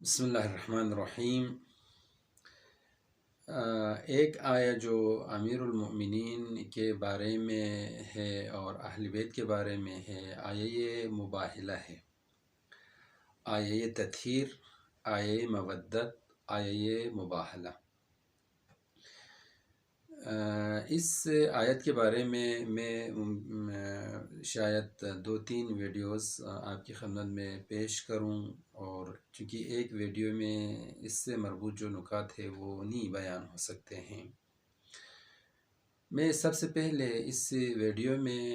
بسم اللہ الرحمن الرحیم۔ ایک آیہ جو امیر المؤمنین کے بارے میں ہے اور اہل بیت کے بارے میں ہے، آیہ یہ مباہلہ ہے، آیہ یہ تطہیر، آیہ یہ مودت، آیہ یہ مباہلہ۔ اس آیت کے بارے میں شاید 2-3 ویڈیوز آپ کی خدمت میں پیش کروں، اور چونکہ ایک ویڈیو میں اس سے مربوط جو نکات ہے وہ نہیں بیان ہو سکتے ہیں، میں سب سے پہلے اس ویڈیو میں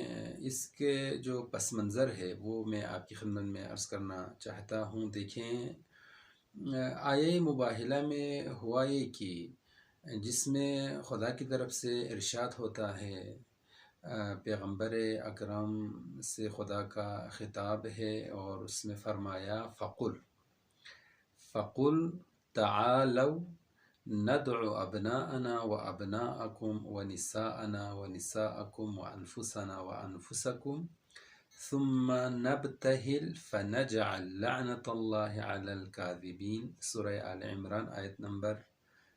اس کے جو پس منظر ہے وہ میں آپ کی خدمت میں عرض کرنا چاہتا ہوں۔ دیکھیں، آیہ مباہلہ میں ہوا یہ کہ جس میں خدا کی طرف سے ارشاد ہوتا ہے، پیغمبر اکرم سے خدا کا خطاب ہے، اور اس میں فرمایا فَقُلْ تَعَالَوْا نَدْعُ أَبْنَاءَنَا وَأَبْنَاءَكُمْ وَنِسَاءَنَا وَنِسَاءَكُمْ وَأَنفُسَنَا وَأَنفُسَكُمْ ثُمَّ نَبْتَهِلْ فَنَجْعَلْ لَعْنَةَ اللَّهِ عَلَى الْكَاذِبِينَ۔ سورہ آل عمران آیت نمبر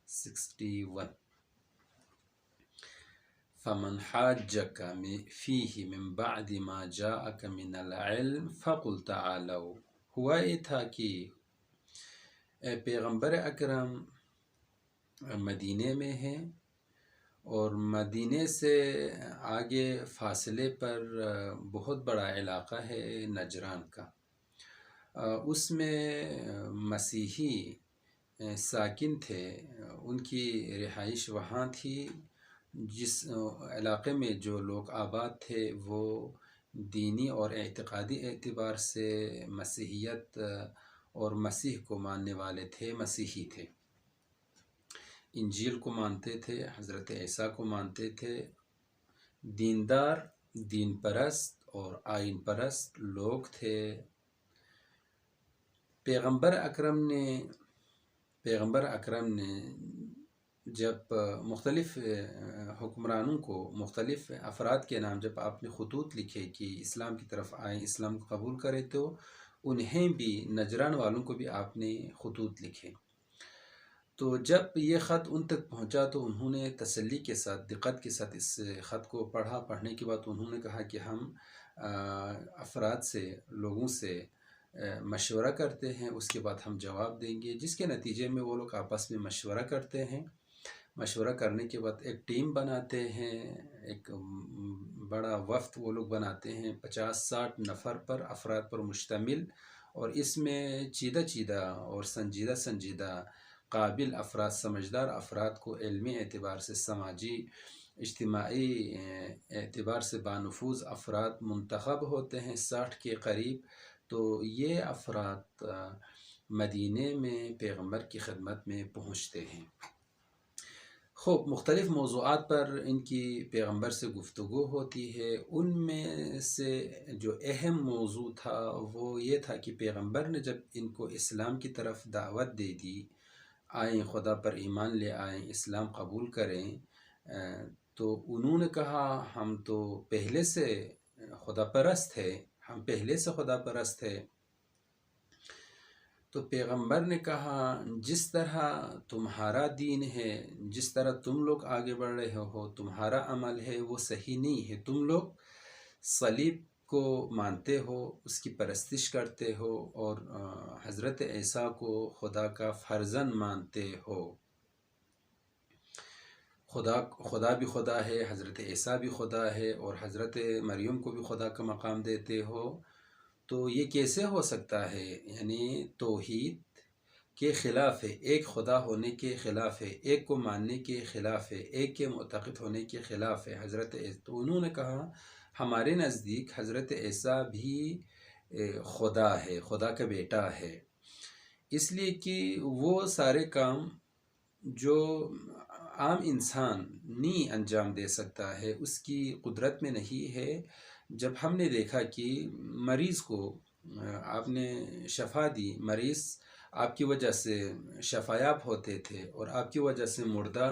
61۔ فَمَنْ حَاجَّكَ فِيهِ مِنْ بَعْدِ مَا جَاءَكَ مِنَ الْعِلْمِ فَقُلْ تَعَالَوْا۔ ہوا یہ تھا کہ پیغمبر اکرم مدینے میں ہیں، اور مدینے سے آگے فاصلے پر بہت بڑا علاقہ ہے نجران کا، اس میں مسیحی ساکن تھے، ان کی رہائش وہاں تھی۔ جس علاقے میں جو لوگ آباد تھے وہ دینی اور اعتقادی اعتبار سے مسیحیت اور مسیح کو ماننے والے تھے، مسیحی تھے، انجیل کو مانتے تھے، حضرت عیسیٰ کو مانتے تھے، دیندار، دین پرست اور آئین پرست لوگ تھے۔ پیغمبر اکرم نے جب مختلف حکمرانوں کو، مختلف افراد کے نام جب آپ نے خطوط لکھے کہ اسلام کی طرف آئیں، اسلام کو قبول کریں، تو انہیں بھی، نجران والوں کو بھی آپ نے خطوط لکھے۔ تو جب یہ خط ان تک پہنچا تو انہوں نے تسلی کے ساتھ، دقت کے ساتھ اس خط کو پڑھا۔ پڑھنے کے بعد انہوں نے کہا کہ ہم افراد سے، لوگوں سے مشورہ کرتے ہیں، اس کے بعد ہم جواب دیں گے، جس کے نتیجے میں وہ لوگ آپس میں مشورہ کرتے ہیں۔ مشورہ کرنے کے بعد ایک ٹیم بناتے ہیں، ایک بڑا وفد وہ لوگ بناتے ہیں، 50-60 نفر پر، افراد پر مشتمل، اور اس میں چیدہ اور سنجیدہ قابل افراد، سمجھدار افراد کو علمی اعتبار سے، سماجی اجتماعی اعتبار سے بانفوذ افراد منتخب ہوتے ہیں، 60 کے قریب۔ تو یہ افراد مدینے میں پیغمبر کی خدمت میں پہنچتے ہیں۔ خوب مختلف موضوعات پر ان کی پیغمبر سے گفتگو ہوتی ہے۔ ان میں سے جو اہم موضوع تھا وہ یہ تھا کہ پیغمبر نے جب ان کو اسلام کی طرف دعوت دے دی، آئیں، خدا پر ایمان لے آئیں، اسلام قبول کریں، تو انہوں نے کہا ہم تو پہلے سے خدا پرست ہے، ہم پہلے سے خدا پرست ہے۔ تو پیغمبر نے کہا جس طرح تمہارا دین ہے، جس طرح تم لوگ آگے بڑھ رہے ہو، تمہارا عمل ہے وہ صحیح نہیں ہے۔ تم لوگ صلیب کو مانتے ہو، اس کی پرستش کرتے ہو، اور حضرت عیسیٰ کو خدا کا فرزند مانتے ہو۔ خدا بھی خدا ہے، حضرت عیسیٰ بھی خدا ہے، اور حضرت مریم کو بھی خدا کا مقام دیتے ہو۔ تو یہ کیسے ہو سکتا ہے؟ یعنی توحید کے خلاف ہے، ایک خدا ہونے کے خلاف ہے، ایک کو ماننے کے خلاف ہے، ایک کے معتقد ہونے کے خلاف ہے حضرت عیسیٰ۔ تو انہوں نے کہا ہمارے نزدیک حضرت عیسیٰ بھی خدا ہے، خدا کا بیٹا ہے، اس لیے کہ وہ سارے کام جو عام انسان نہیں انجام دے سکتا ہے، اس کی قدرت میں نہیں ہے۔ جب ہم نے دیکھا کہ مریض کو آپ نے شفا دی، مریض آپ کی وجہ سے شفایاب ہوتے تھے، اور آپ کی وجہ سے مردہ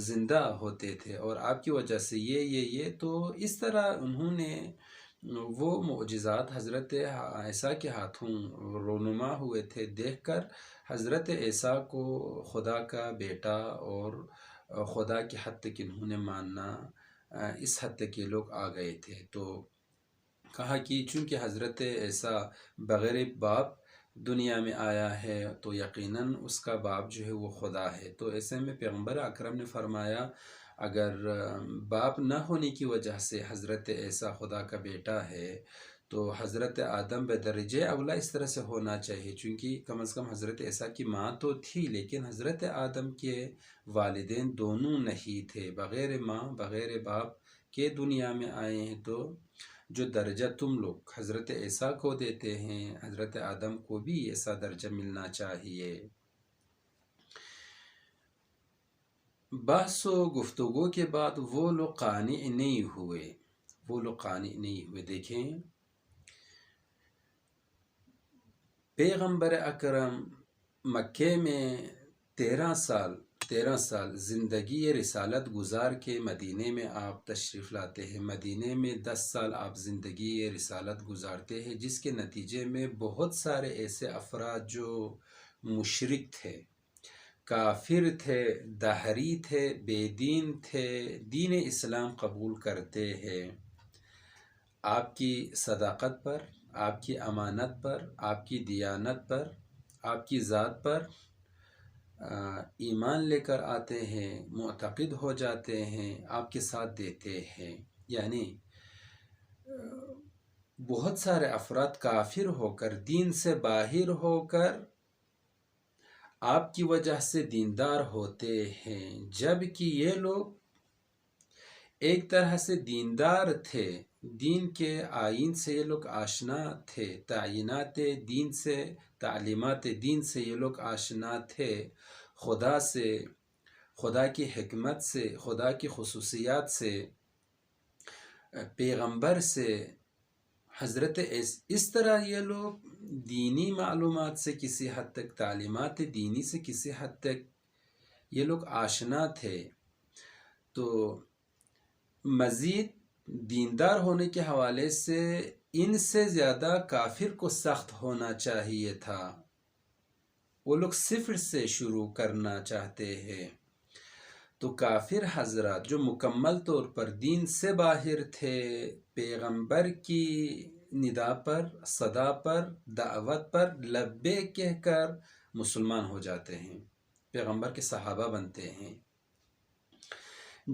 زندہ ہوتے تھے، اور آپ کی وجہ سے یہ تو اس طرح انہوں نے وہ معجزات حضرت عیسیٰ کے ہاتھوں رونما ہوئے تھے، دیکھ کر حضرت عیسیٰ کو خدا کا بیٹا اور خدا کی حد تک انہوں نے ماننا، اس حد تک یہ لوگ آ گئے تھے۔ تو کہا کہ چونکہ حضرت عیسیٰ بغیر باپ دنیا میں آیا ہے تو یقیناً اس کا باپ جو ہے وہ خدا ہے۔ تو ایسے میں پیغمبر اکرم نے فرمایا اگر باپ نہ ہونے کی وجہ سے حضرت عیسیٰ خدا کا بیٹا ہے تو حضرت آدم بدرجہ اولا اس طرح سے ہونا چاہیے، چونکہ کم از کم حضرت عیسیٰ کی ماں تو تھی لیکن حضرت آدم کے والدین دونوں نہیں تھے، بغیر ماں بغیر باپ کے دنیا میں آئے ہیں۔ تو جو درجہ تم لوگ حضرت عیسیٰ کو دیتے ہیں، حضرت آدم کو بھی ایسا درجہ ملنا چاہیے۔ بحث و گفتگو کے بعد وہ لوگ قانع نہیں ہوئے، دیکھیں پیغمبر اکرم مکے میں 13 سال زندگی رسالت گزار کے مدینے میں آپ تشریف لاتے ہیں، مدینے میں 10 سال آپ زندگی رسالت گزارتے ہیں، جس کے نتیجے میں بہت سارے ایسے افراد جو مشرک تھے، کافر تھے، دہری تھے، بے دین تھے، دین اسلام قبول کرتے ہیں، آپ کی صداقت پر، آپ کی امانت پر، آپ کی دیانت پر، آپ کی ذات پر ایمان لے کر آتے ہیں، معتقد ہو جاتے ہیں، آپ کے ساتھ دیتے ہیں۔ یعنی بہت سارے افراد کافر ہو کر، دین سے باہر ہو کر آپ کی وجہ سے دیندار ہوتے ہیں، جبکہ یہ لوگ ایک طرح سے دیندار تھے، دین کے آئین سے یہ لوگ آشنا تھے، تعینات دین سے، تعلیمات دین سے یہ لوگ آشنا تھے، خدا سے، خدا کی حکمت سے، خدا کی خصوصیات سے، پیغمبر سے، حضرت اس طرح یہ لوگ دینی معلومات سے کسی حد تک، تعلیمات دینی سے کسی حد تک یہ لوگ آشنا تھے۔ تو مزید دیندار ہونے کے حوالے سے ان سے زیادہ کافر کو سخت ہونا چاہیے تھا، وہ لوگ صفر سے شروع کرنا چاہتے ہیں۔ تو کافر حضرات جو مکمل طور پر دین سے باہر تھے، پیغمبر کی ندا پر، صدا پر، دعوت پر لبیک کہہ کر مسلمان ہو جاتے ہیں، پیغمبر کے صحابہ بنتے ہیں،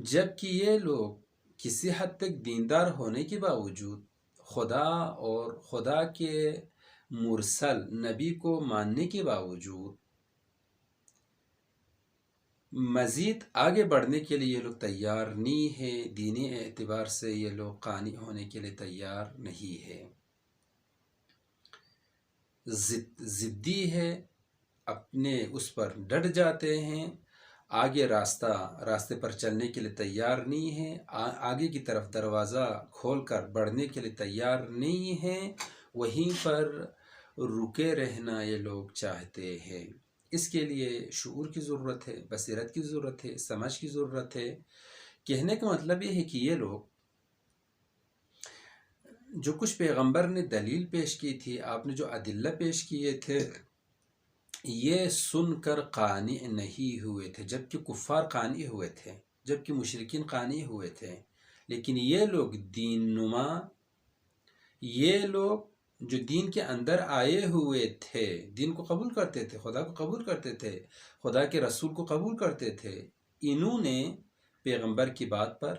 جبکہ یہ لوگ کسی حد تک دیندار ہونے کے باوجود خدا اور خدا کے مرسل نبی کو ماننے کے باوجود مزید آگے بڑھنے کے لیے یہ لوگ تیار نہیں ہے، دینی اعتبار سے یہ لوگ قانع ہونے کے لیے تیار نہیں ہے، ضدی ہے، اپنے اس پر ڈٹ جاتے ہیں، آگے راستے پر چلنے کے لیے تیار نہیں ہے، آگے کی طرف دروازہ کھول کر بڑھنے کے لیے تیار نہیں ہے، وہیں پر رکے رہنا یہ لوگ چاہتے ہیں۔ اس کے لیے شعور کی ضرورت ہے، بصیرت کی ضرورت ہے، سمجھ کی ضرورت ہے۔ کہنے کا مطلب یہ ہے کہ یہ لوگ جو کچھ پیغمبر نے دلیل پیش کی تھی، آپ نے جو ادلہ پیش کیے تھے، یہ سن کر قانع نہیں ہوئے تھے، جبکہ کفار قانع ہوئے تھے، جبکہ مشرکین قانع ہوئے تھے، لیکن یہ لوگ دین نما، یہ لوگ جو دین کے اندر آئے ہوئے تھے، دین کو قبول کرتے تھے، خدا کو قبول کرتے تھے، خدا کے رسول کو قبول کرتے تھے، انہوں نے پیغمبر کی بات پر،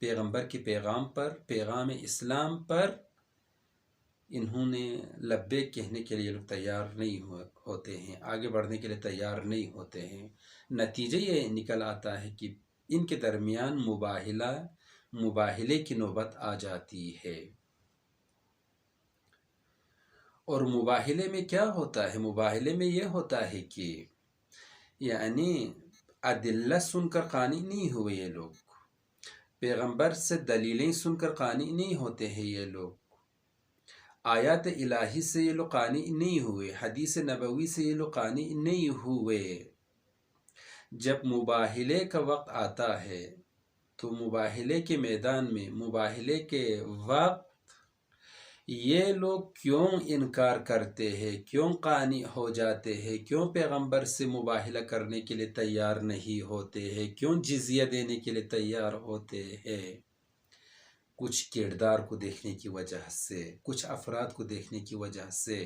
پیغمبر کے پیغام پر، پیغام اسلام پر انہوں نے لبیک کہنے کے لیے لوگ تیار نہیں ہوتے ہیں، آگے بڑھنے کے لیے تیار نہیں ہوتے ہیں۔ نتیجہ یہ نکل آتا ہے کہ ان کے درمیان مباہلے کی نوبت آ جاتی ہے۔ اور مباہلے میں کیا ہوتا ہے؟ مباہلے میں یہ ہوتا ہے کہ یعنی ادلہ سن کر قانع نہیں ہوئے یہ لوگ، پیغمبر سے دلیلیں سن کر قانع نہیں ہوتے ہیں یہ لوگ، آیات الہی سے یہ لوگ قانع نہیں ہوئے، حدیث نبوی سے یہ لوگ قانع نہیں ہوئے۔ جب مباہلے کا وقت آتا ہے تو مباہلے کے میدان میں، مباہلے کے وقت یہ لوگ کیوں انکار کرتے ہیں، کیوں قانع ہو جاتے ہیں، کیوں پیغمبر سے مباہلہ کرنے کے لیے تیار نہیں ہوتے ہیں، کیوں جزیہ دینے کے لیے تیار ہوتے ہیں؟ کچھ کردار کو دیکھنے کی وجہ سے، کچھ افراد کو دیکھنے کی وجہ سے،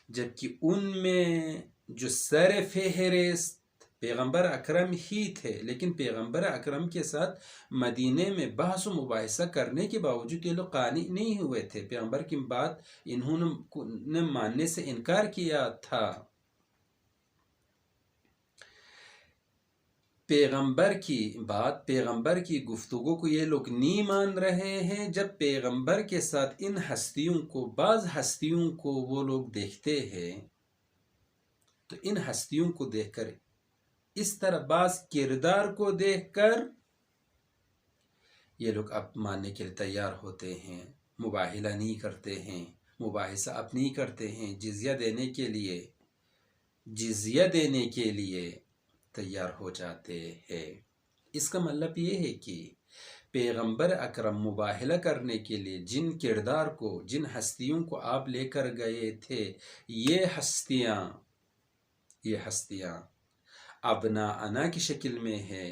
جبکہ ان میں جو سر فہرست پیغمبر اکرم ہی تھے، لیکن پیغمبر اکرم کے ساتھ مدینے میں بحث و مباحثہ کرنے کے باوجود یہ لوگ قانع نہیں ہوئے تھے، پیغمبر کی بات انہوں نے ماننے سے انکار کیا تھا۔ پیغمبر کی بات، پیغمبر کی گفتگو کو یہ لوگ نہیں مان رہے ہیں، جب پیغمبر کے ساتھ ان ہستیوں کو، بعض ہستیوں کو وہ لوگ دیکھتے ہیں تو ان ہستیوں کو دیکھ کر، اس طرح بعض کردار کو دیکھ کر یہ لوگ اب ماننے کے لیے تیار ہوتے ہیں، مباہلہ نہیں کرتے ہیں، مباحثہ اب نہیں کرتے ہیں، جزیہ دینے کے لیے تیار ہو جاتے ہیں۔ اس کا مطلب یہ ہے کہ پیغمبر اکرم مباہلہ کرنے کے لیے جن کردار کو، جن ہستیوں کو آپ لے کر گئے تھے، یہ ہستیاں ابناءنا کی شکل میں ہے،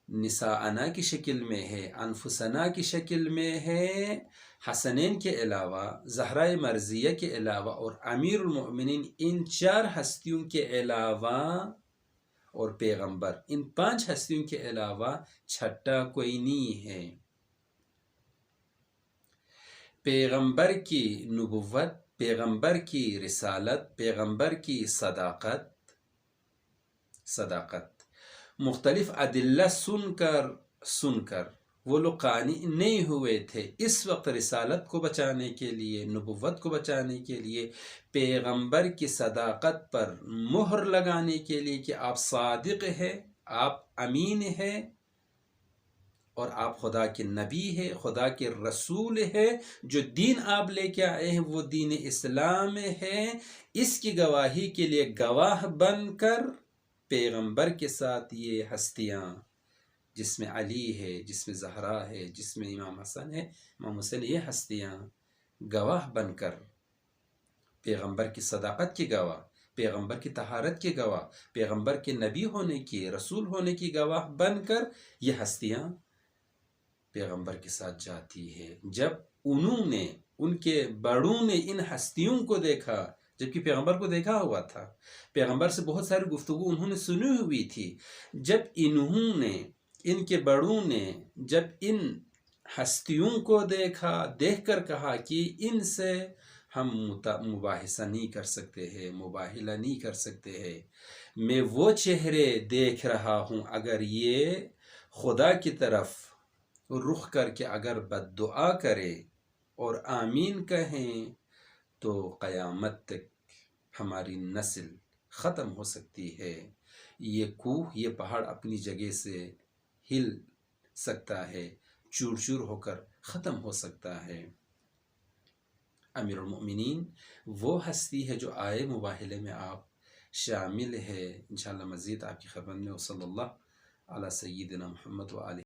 نساءنا کی شکل میں ہے، انفسنا کی شکل میں ہے، حسنین کے علاوہ، زہرہ مرضیہ کے علاوہ اور امیر المؤمنین، ان 4 ہستیوں کے علاوہ اور پیغمبر، ان 5 ہستیوں کے علاوہ چھٹا کوئی نہیں ہے۔ پیغمبر کی نبوت، پیغمبر کی رسالت، پیغمبر کی صداقت مختلف ادلہ سن کر وہ لوگ قانع نہیں ہوئے تھے۔ اس وقت رسالت کو بچانے کے لیے، نبوت کو بچانے کے لیے، پیغمبر کی صداقت پر مہر لگانے کے لیے کہ آپ صادق ہیں، آپ امین ہیں، اور آپ خدا کے نبی ہے، خدا کے رسول ہے، جو دین آپ لے کے آئے ہیں وہ دین اسلام ہے، اس کی گواہی کے لیے گواہ بن کر پیغمبر کے ساتھ یہ ہستیاں، جس میں علی ہے، جس میں زہرا ہے، جس میں امام حسن ہے، امام حسین، یہ ہستیاں گواہ بن کر، پیغمبر کی صداقت کی گواہ، پیغمبر کی طہارت کی گواہ، پیغمبر کے نبی ہونے کی، رسول ہونے کی گواہ بن کر یہ ہستیاں پیغمبر کے ساتھ جاتی ہے۔ جب ان کے بڑوں نے ان ہستیوں کو دیکھا، جبکہ پیغمبر کو دیکھا ہوا تھا، پیغمبر سے بہت ساری گفتگو انہوں نے سنی ہوئی تھی، جب ان کے بڑوں نے جب ان ہستیوں کو دیکھ کر کہا کہ ان سے ہم مباحثہ نہیں کر سکتے ہیں، مباہلہ نہیں کر سکتے ہیں، میں وہ چہرے دیکھ رہا ہوں، اگر یہ خدا کی طرف رخ کر کے اگر بد دعا کرے اور آمین کہیں تو قیامت تک ہماری نسل ختم ہو سکتی ہے، یہ کوہ، یہ پہاڑ اپنی جگہ سے ہل سکتا ہے، چور چور ہو کر ختم ہو سکتا ہے۔ امیر المؤمنین وہ ہستی ہے جو آئے مباہلے میں آپ شامل ہے، انشاءاللہ مزید آپ کی خدمت میں، صلی اللہ علی سیدنا محمد و آلہ